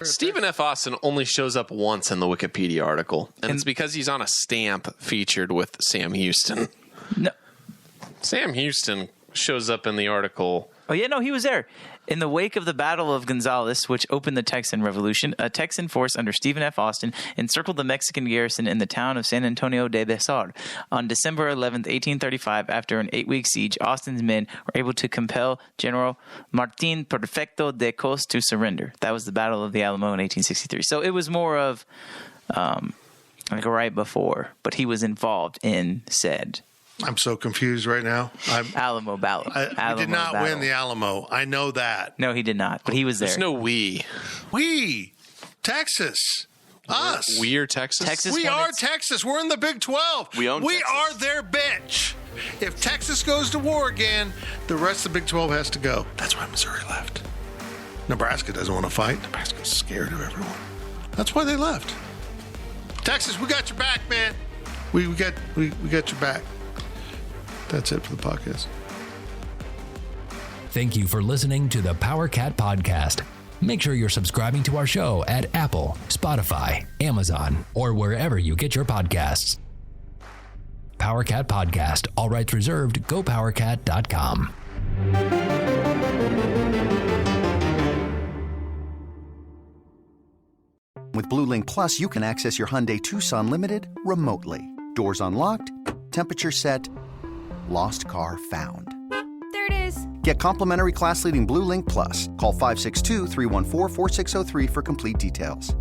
E: Stephen F. Austin only shows up once in the Wikipedia article, and it's because he's on a stamp featured with Sam Houston.
H: No,
E: Sam Houston shows up in the article.
H: Oh, yeah, no, he was there. In the wake of the Battle of Gonzales, which opened the Texan Revolution, a Texan force under Stephen F. Austin encircled the Mexican garrison in the town of San Antonio de Besar. On December 11th, 1835, after an 8-week siege, Austin's men were able to compel General Martin Perfecto de Cos to surrender. That was the Battle of the Alamo in 1863. So it was more of like right before, but he was involved in said.
D: I'm so confused right now.
H: Alamo battle.
D: He did not win the Alamo. I know that.
H: No, he did not, but he was there.
E: There's no we.
D: We. Texas. Us.
E: We are Texas?
D: We are Texas. We're in the Big 12.
G: We own Texas.
D: are their bitch. If Texas goes to war again, the rest of the Big 12 has to go. That's why Missouri left. Nebraska doesn't want to fight. Nebraska's scared of everyone. That's why they left. Texas, we got your back, man. We got your back. That's it for the podcast.
C: Thank you for listening to the Power Cat Podcast. Make sure you're subscribing to our show at Apple, Spotify, Amazon, or wherever you get your podcasts. Power Cat Podcast. All rights reserved. GoPowerCat.com.
S: With Blue Link Plus, you can access your Hyundai Tucson Limited remotely. Doors unlocked, temperature set, lost car found.
R: There it is.
S: Get complimentary class-leading Blue Link Plus. Call 562-314-4603 for complete details.